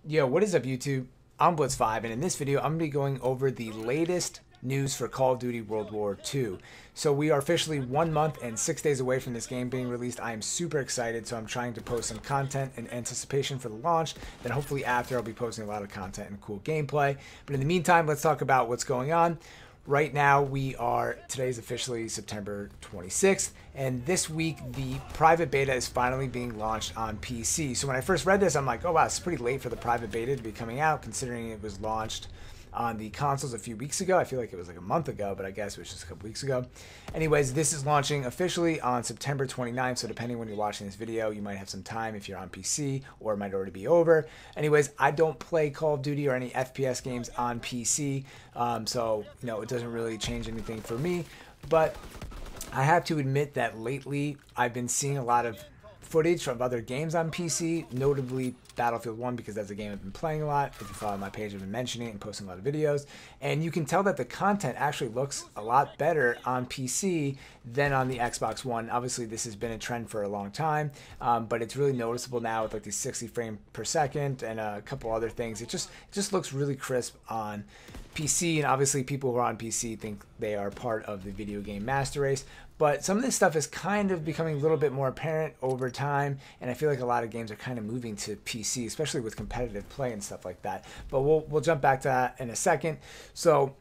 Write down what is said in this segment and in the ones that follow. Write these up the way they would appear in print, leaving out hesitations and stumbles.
Yo, what is up YouTube? I'm Blitz5 and in this video I'm going to be going over the latest news for Call of Duty World War II. So we are officially 1 month and 6 days away from this game being released. I am super excited, so I'm trying to post some content in anticipation for the launch. Then hopefully after I'll be posting a lot of content and cool gameplay. But in the meantime, let's talk about what's going on. Right now today's officially September 26th, and this week the private beta is finally being launched on PC. So when I first read this, I'm like, oh wow, it's pretty late for the private beta to be coming out, considering it was launched on the consoles a few weeks ago. I feel like it was like a month ago, but I guess it was just a couple weeks ago. Anyways, this is launching officially on September 29th, so depending when you're watching this video, you might have some time if you're on PC, or it might already be over. Anyways, I don't play Call of Duty or any FPS games on PC, so it doesn't really change anything for me, but I have to admit that lately I've been seeing a lot of footage from other games on PC, notably Battlefield 1, because that's a game I've been playing a lot. If you follow my page, I've been mentioning it and posting a lot of videos. And you can tell that the content actually looks a lot better on PC than on the Xbox One. Obviously, this has been a trend for a long time, but it's really noticeable now with like the 60 frames per second and a couple other things. It just looks really crisp on PC, and obviously people who are on PC think they are part of the video game master race. But some of this stuff is kind of becoming a little bit more apparent over time, and I feel like a lot of games are kind of moving to PC, especially with competitive play and stuff like that. But we'll jump back to that in a second. So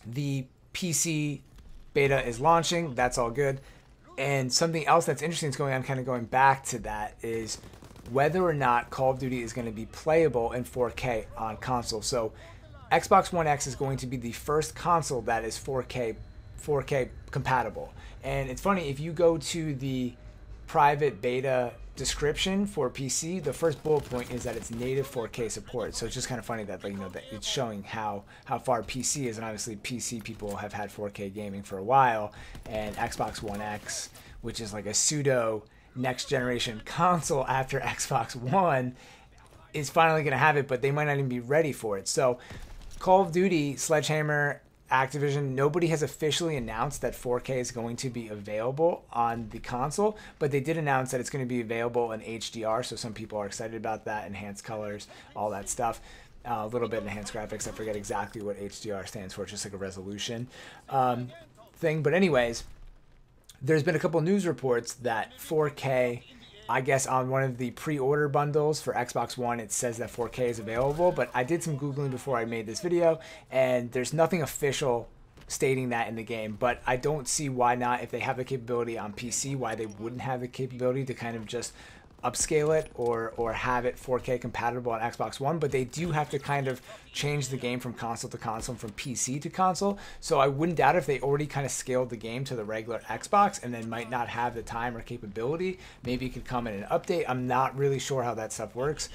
the PC beta is launching. That's all good. And something else that's interesting is going on, kind of going back to that, is whether or not Call of Duty is going to be playable in 4K on console. So Xbox One X is going to be the first console that is 4K compatible. And it's funny, if you go to the private beta description for PC, the first bullet point is that it's native 4K support. So it's just kind of funny that that it's showing how far PC is, and obviously PC people have had 4K gaming for a while, and Xbox One X, which is like a pseudo next generation console after Xbox One, is finally going to have it, but they might not even be ready for it. So Call of Duty, Sledgehammer, Activision, nobody has officially announced that 4K is going to be available on the console, but they did announce that it's going to be available in HDR, so some people are excited about that, enhanced colors, all that stuff. A little bit enhanced graphics. I forget exactly what HDR stands for, it's just like a resolution thing. But anyways, there's been a couple news reports that 4K, I guess on one of the pre-order bundles for Xbox One, it says that 4K is available, but I did some Googling before I made this video, and there's nothing official stating that in the game. But I don't see why not, if they have the capability on PC, why they wouldn't have the capability to kind of just upscale it or have it 4K compatible on Xbox One. But they do have to kind of change the game from console to console and from PC to console. So I wouldn't doubt if they already kind of scaled the game to the regular Xbox and then might not have the time or capability. Maybe it could come in an update. I'm not really sure how that stuff works.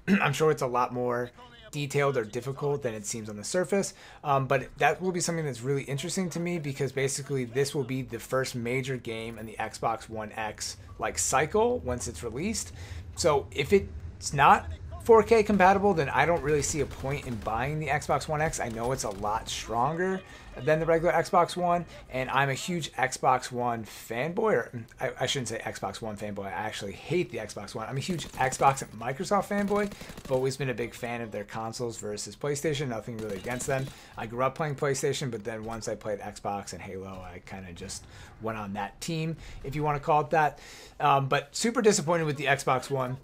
I'm sure it's a lot more detailed or difficult than it seems on the surface, but that will be something that's really interesting to me, because basically this will be the first major game in the Xbox One X cycle once it's released. So if it's not 4K compatible, then I don't really see a point in buying the Xbox One X. I know it's a lot stronger than the regular Xbox One, and I'm a huge Xbox One fanboy, or I shouldn't say Xbox One fanboy, I actually hate the Xbox One. I'm a huge Xbox and Microsoft fanboy. I've always been a big fan of their consoles versus PlayStation, nothing really against them. I grew up playing PlayStation, but then once I played Xbox and Halo, I kind of just went on that team, if you want to call it that. But super disappointed with the Xbox One.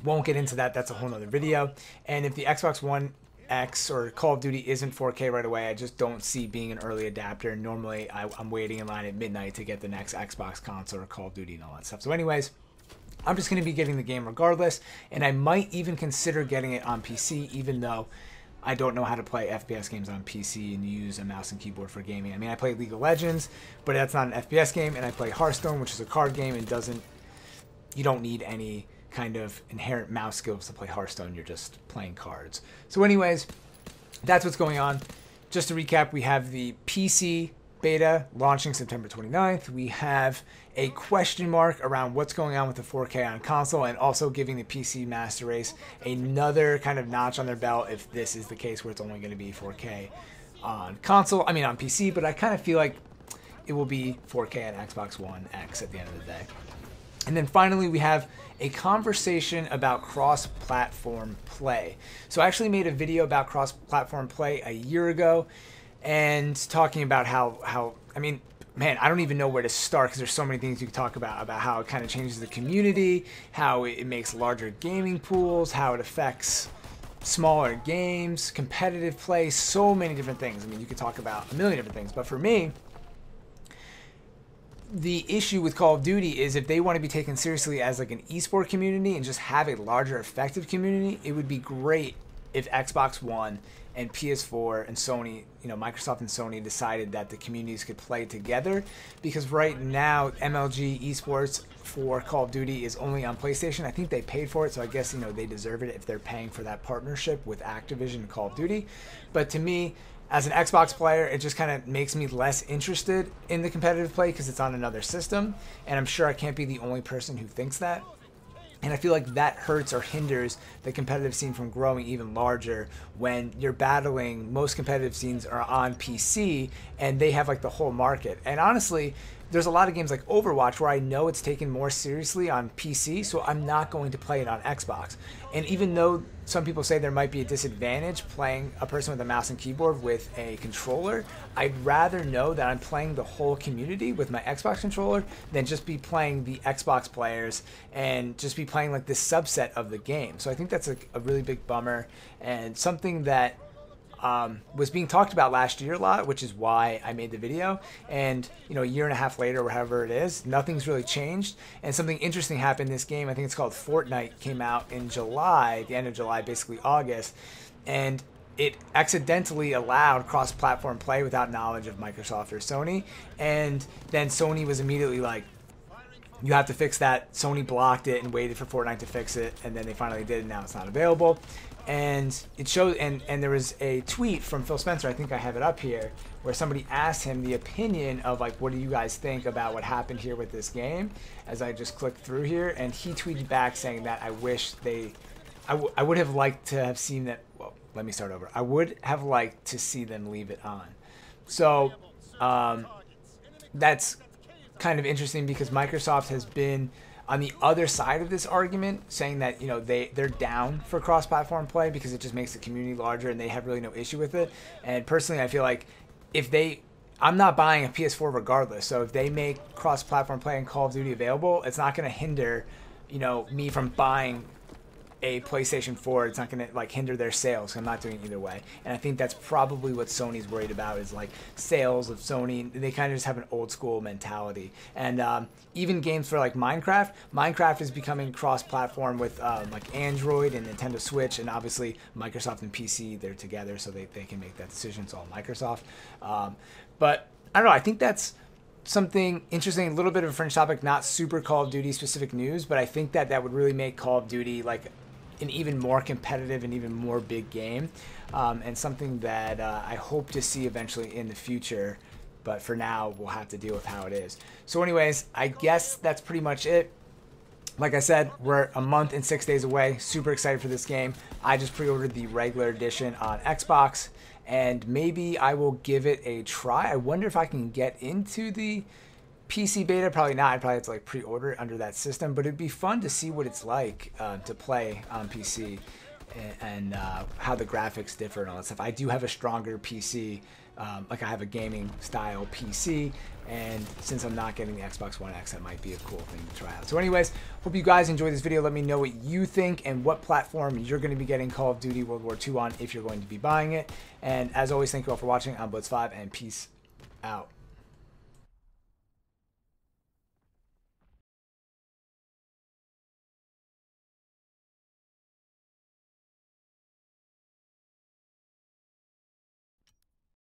Won't get into that, that's a whole nother video. And if the Xbox One X or Call of Duty isn't 4K right away, I just don't see being an early adapter. Normally I'm waiting in line at midnight to get the next Xbox console or Call of Duty and all that stuff. So anyways, I'm just going to be getting the game regardless, and I might even consider getting it on PC, even though I don't know how to play FPS games on PC and use a mouse and keyboard for gaming. I mean, I play League of Legends, but that's not an FPS game, and I play Hearthstone, which is a card game, and you don't need any kind of inherent mouse skills to play Hearthstone. You're just playing cards. So anyways, that's what's going on. Just to recap, we have the PC beta launching September 29th. We have a question mark around what's going on with the 4K on console, and also giving the PC master race another kind of notch on their belt if this is the case where it's only going to be 4K on console, on PC, but I kind of feel like it will be 4K on Xbox One X at the end of the day. And then finally, we have a conversation about cross-platform play. So I actually made a video about cross-platform play a year ago and talking about how I mean, man, I don't even know where to start because there's so many things you can talk about how it kind of changes the community, how it makes larger gaming pools, how it affects smaller games, competitive play, so many different things. I mean, you could talk about a million different things, but for me, the issue with Call of Duty is if they want to be taken seriously as like an esport community and just have a larger effective community, it would be great if Xbox One and PS4 and Sony, Microsoft and Sony decided that the communities could play together, because right now MLG esports for Call of Duty is only on PlayStation. I think they paid for it, so I guess they deserve it if they're paying for that partnership with Activision and Call of Duty. But to me, as an Xbox player, it just kind of makes me less interested in the competitive play because it's on another system, and I'm sure I can't be the only person who thinks that. And I feel like that hurts or hinders the competitive scene from growing even larger when you're battling. Most competitive scenes are on PC and they have like the whole market. And honestly, there's a lot of games like Overwatch where I know it's taken more seriously on PC, so I'm not going to play it on Xbox. And even though some people say there might be a disadvantage playing a person with a mouse and keyboard with a controller, I'd rather know that I'm playing the whole community with my Xbox controller than just be playing the Xbox players and just be playing like this subset of the game. So I think that's a really big bummer and something that was being talked about last year a lot, which is why I made the video. And a year and a half later, or however it is, nothing's really changed. And something interesting happened in this game. I think it's called Fortnite. Came out in July, the end of July, basically August, and it accidentally allowed cross-platform play without knowledge of Microsoft or Sony. And then Sony was immediately like, you have to fix that. Sony blocked it and waited for Fortnite to fix it, and then they finally did, and now it's not available. And it showed, and there was a tweet from Phil Spencer, I think I have it up here, where somebody asked him the opinion of like, what do you guys think about what happened here with this game? As I just clicked through here, and he tweeted back saying that I wish I would have liked to have seen that. Well, let me start over. I would have liked to see them leave it on. So that's kind of interesting because Microsoft has been on the other side of this argument, saying that they're down for cross-platform play because it just makes the community larger and they have really no issue with it. And personally, I feel like I'm not buying a PS4 regardless. So if they make cross-platform play and Call of Duty available, it's not going to hinder me from buying a PlayStation 4. It's not going to like hinder their sales. I'm not doing it either way. And I think that's probably what Sony's worried about, is like sales of Sony. They kind of just have an old school mentality. And even games for like Minecraft is becoming cross-platform with like Android and Nintendo Switch, and obviously Microsoft and PC, they're together, so they can make that decision. It's all Microsoft. But I don't know. I think that's something interesting, a little bit of a fringe topic, not super Call of Duty specific news, but I think that would really make Call of Duty like an even more competitive and even more big game, and something that I hope to see eventually in the future. But for now, we'll have to deal with how it is. So anyways, I guess that's pretty much it. Like I said, we're a month and 6 days away. Super excited for this game. I just pre-ordered the regular edition on Xbox, and maybe I will give it a try. I wonder if I can get into the PC beta. Probably not. I'd probably have to like pre-order it under that system, but it'd be fun to see what it's like to play on PC and how the graphics differ and all that stuff. I do have a stronger PC. Like I have a gaming style PC, and since I'm not getting the Xbox One X, that might be a cool thing to try out. So anyways, hope you guys enjoyed this video. Let me know what you think and what platform you're going to be getting Call of Duty World War II on if you're going to be buying it. And as always, thank you all for watching. I'm Blitz5, and peace out.